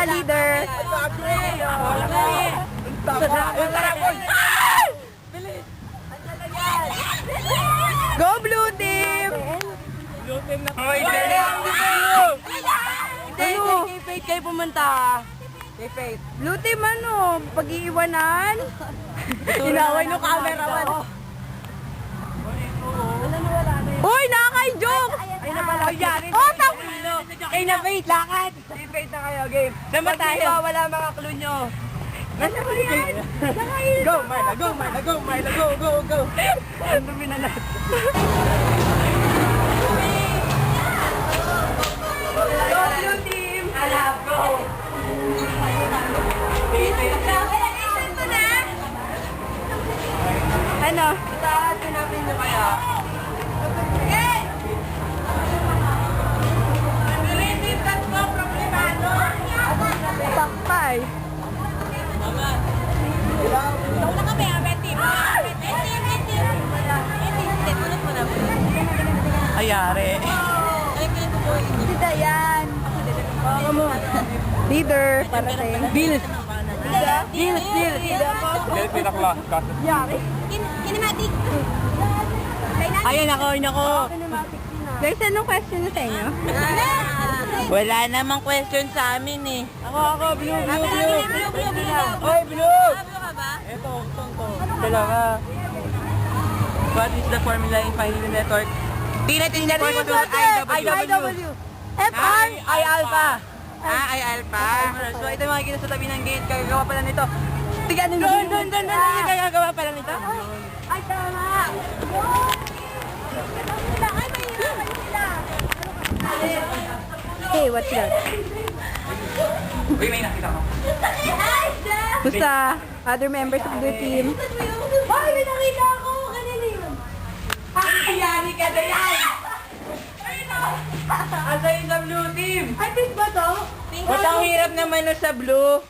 leader. Go blue team! Blue team na. Kay Faith kayo pumunta. Kay Faith. Blue team ano? Pag-iiwanan? Inaway no camera man. Uy, nakaka-joke! Ay na pala. Oh, Ay na Faith, lakad. Kay Faith na kayo, game. Sama tayo. Wala mga clue nyo. Nasa ba yan? Go, Marla, go, Marla, go, Marla, go, go, go. Ang dumi na natin. Go blue team! Alap, go. Ano? Saan sinapin nyo kaya? Pakpay. Ayari. Si Dayan. Leader, para sa'yo. Bill. Bill. Bill, pinaklas. Yari. Kinematic. Ayun ako, ayun ako. Guys, anong question na sa inyo? Wala namang question sa amin eh. Ako, blue, Blue. Oy, blue! Blue ka ba? Ito, to. Dalawa. What is the formula in Finite Network? Di natin network ko IW. FR. I alpha. I alpha. So ito yung makikita sa tabi ng gate. Kagagawa pala nito. Tiga, doon. Kagagawa pala nito. Ay, tama. Ay, mahirapan sila. Hey, what's that? Uy, may nakita ko. Basta, other members of the team. Ay, may nakita ako. Kanina yun. Ayari ka na yan! Asa yung sa blue team? Ay, pink ba to? Pink. Ba't ang hirap naman na sa blue?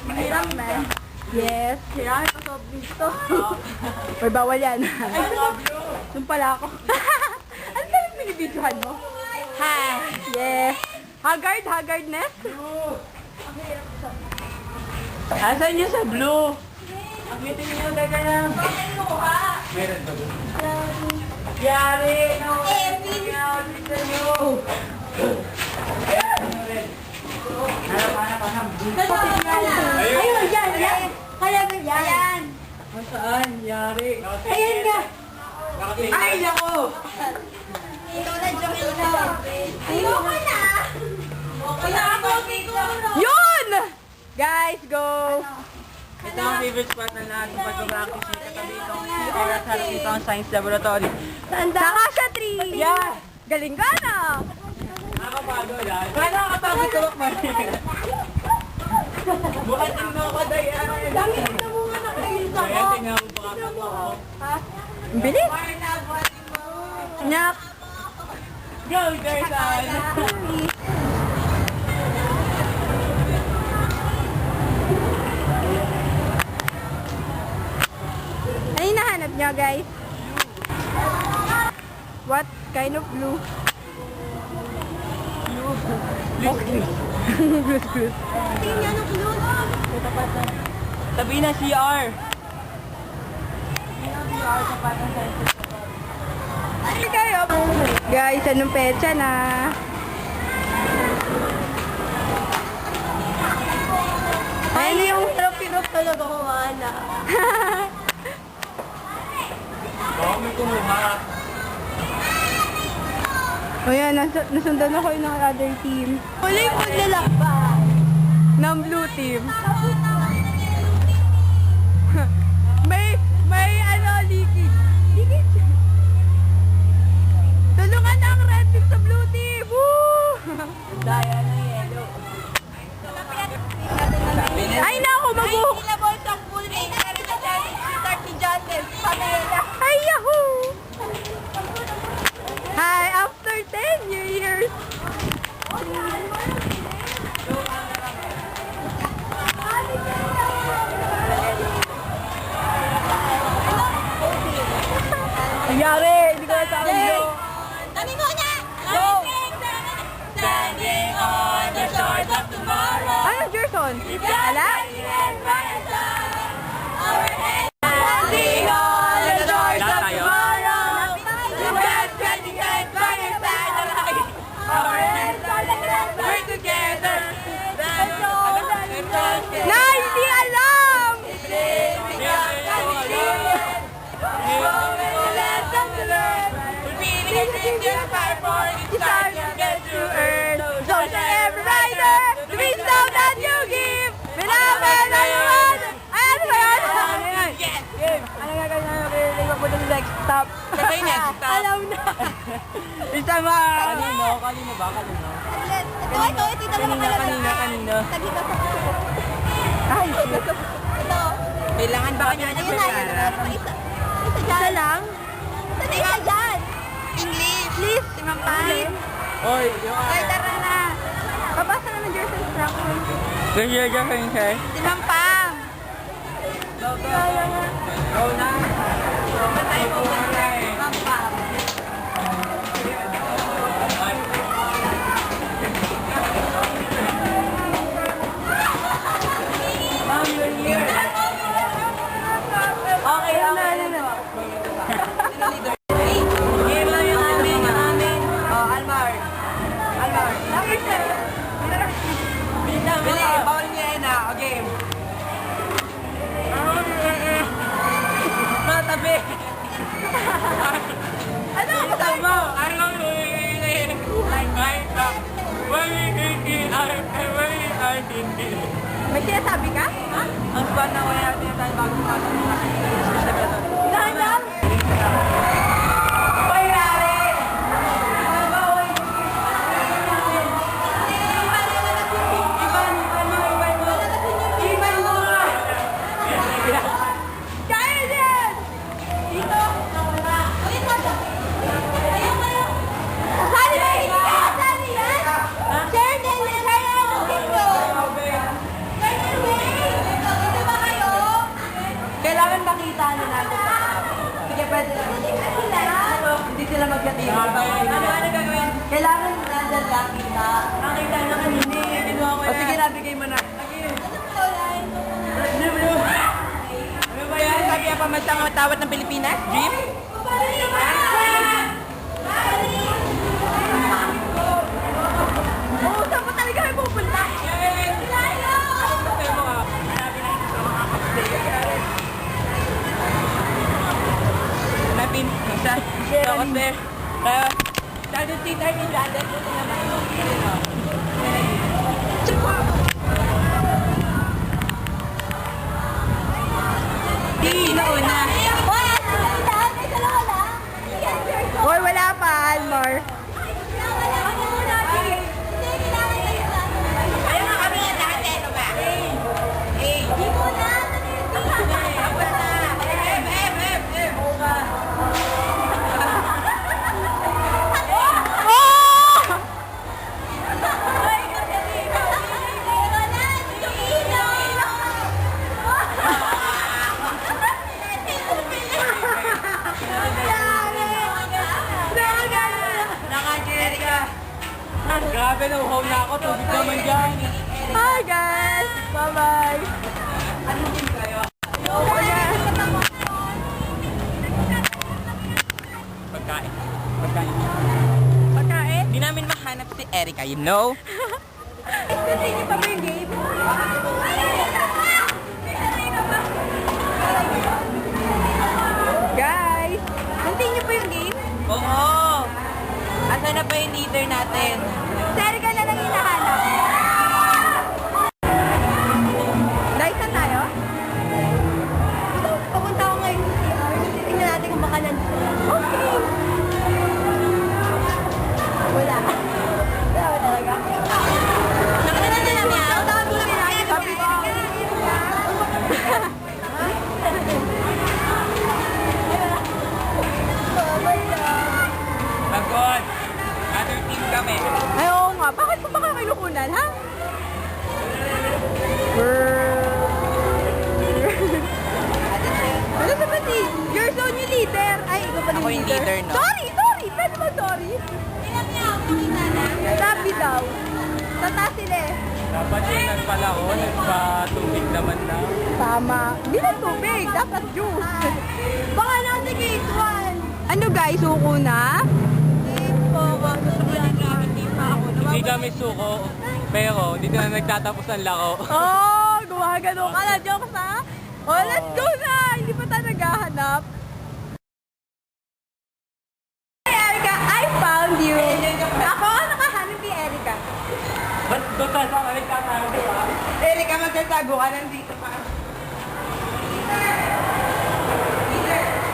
Mahirap na. Yes. Kailangan ito dito. Or bawal yan. Doon pala ako. Ano ba yung binibidyohan mo? Hi! Yes. Haggardness? Asan niyo sa blue? Akmitin niyo, daga lang. Meron ba blue? Yari! No! Ayun, yan. Kaya na yan. Saan? Yari! Ayan nga. Ay, nako! Ikaw na, Jamila. Ayoko na. Kaya ako, siguro. Yun! Guys, go! Ito ang favorite spot na lahat ng pag-practice dito. Katabi itong CR at harap dito ang science laboratory. Saka siya, tree! Yeah! Galing ka na! Nakakapagod yan. Kaya nakakapagod sa wakman. Buhatin mo ako, Dayan. Dami na mga nakailis ako. Ayan, tingnan mo baka ako. Ang bilis! Nyak! Go, Gersan! Ano yung nahanap niyo, guys? What kind of blue? Tingnan ang blue. Tabi na CR. Ano kayo? Guys, anong petsa na? Ay, yung hirap-hirap talaga kumana. Baka may kumuha. O yan, nasundan ako yung ng other team. Huli mo lalakbay. Ng blue team. may ano, leakage. Leakage? Tulungan ang red team sa blue team! Woo! Daya na yellow. Ay, naku, mag-hook! Ilabol sa full name. Start si Justin. Pamela. Ay, yahoo! Hi, after 10 years! Nangyari! Hindi ko na sabi. Dami mo na! Standing on the shore. doon. Ala? Lahat tayo. We're together. Na, hindi alam! Don't you ever rider, the reason that you give, whenever you want. Ano ba yan? Ano nga kanya yung po ng next stop? Sabay next stop. Alam na. Isa ma. Kanino ba? Kanino? Ito, ito naman Kanino? Tagita sa puso. Ay, Ito. Kailangan ba kanya Ayun na, ayun na. Isa isa lang? Isa dyan. English. Please, timampan. Oy, yung Ay, tara na. Babasa na ng jersey instruction. Kaya dyan kayo, sir. Timampang. Go na. Patay mo na eh. Timampang. Okay, Game na yung amin. Oh, Almar. Bili, bawal niya yun na. O, game. Matabi. Ano? Bilisan mo. May sinasabi ka? Ha? Ang span na wala natin tayo bago pasok. Dahan lang. Kaya din! Dito! Sali ba? Hindi ka sali yan? Share din! Share din! Dito! Dito ba kayo? Kailangan makita nila. Sige, pwede lang. Hindi sila magkatira. Ano gagawin? Kailangan nandyan lang kita. Nakita na kanina. Ginawa ko yan. O sige na, bigay mo na. Ano ba yan? Sabi ang pamansang matawat ng Pilipinas? Dream? Oo, saan mo talaga kayo pupunta? Napin, isa, tapos there. Started theater ni Brandon. Ito naman. Di, nauna. Hoy, wala pa, Almar. Ayaw nga kami yan lahat eh, ano ba? Naka-jerry ka. Grabe, nauhaw na ako. Tubig naman dyan. Hi, guys! Bye-bye! Ano din kayo? Pagkain. Pagkain. Pagkain? Hindi namin mahanap si Erica, you know? Continue pa ba yung game? Guys, continue pa yung game? Oo! Asan na pa yung leader natin? Seri ka na lang hinahanap. Dahil saan tayo? Papunta ako ngayon sa CR. Tingnan natin kung baka nandito. Okay! Wala. Wala ba talaga? Nakita na Ba't yung nagpalako? Nagpatubig naman na. Tama. Hindi na tubig, dapat juice. Baka nasa gate 1. Ano guys, suko na? Hindi kami suko, pero dito na nagtatapos ang lako. Oh, gumagano ka na. Jokes ha? Oh, let's go na! Hindi pa tayo naghahanap. Hey, Erica, I found you. Ako, nakahanap ni Erica. Ba't doon tayo sa nagtatago, di ba? Erica, magtatago ka nandito pa.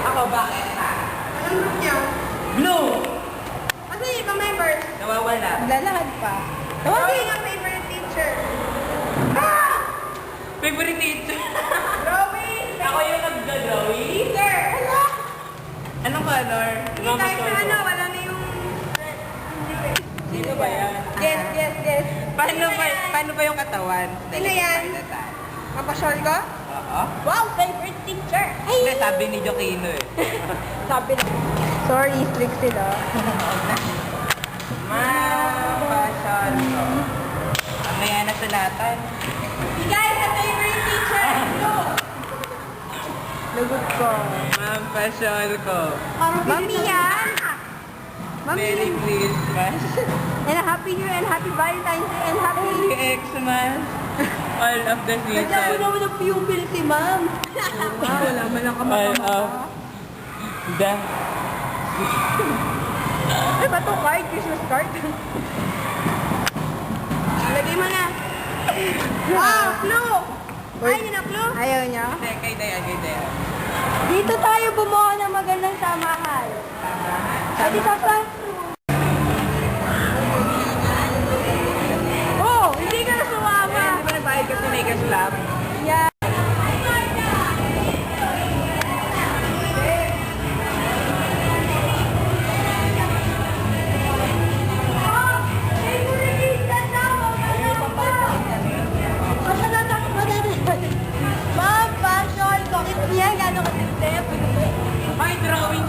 Ako, bakit ha? Anong group niyo? Blue! Kasi yung ibang members. Nawawala. Lalakad pa. Tawagin ang favorite teacher. Ah! Favorite teacher? Drawing! Ako yung nagda-drawing? Teacher! Hala! Anong color? Hindi kahit na ano, wala na yung... Sino ba yan? Yes. Paano ba yung katawan? Sino yan? Mapasyal ko? Oo. Wow, favorite teacher! Hindi, sabi ni Jokino eh. Sabi na. Sorry, strict sila. Mapasyon ko. Mamaya na sulatan. You guys, a favorite teacher! Lagot ko. Mapasyon ko. Mami yan! Mami Merry yan. Christmas. And a happy New Year and happy Valentine's Day and happy... Happy Xmas. All of the Nandiyan mo season. naman ang pupil si ma'am. Wala man ang All kamata. of the... Ay, ba ito card? Christmas card? Lagay mo na. Ah, clue! Ayaw niyo na clue? Ayaw niya. Kay Daya. Dito tayo bumuo ng magandang samahan. Pwede sa classroom. Oh, hindi ka na sumama. Di ba nagbayad ka sa Vegas Lab? Yeah. Ma'am, passion, bakit niya gano'n ka-step? May drawing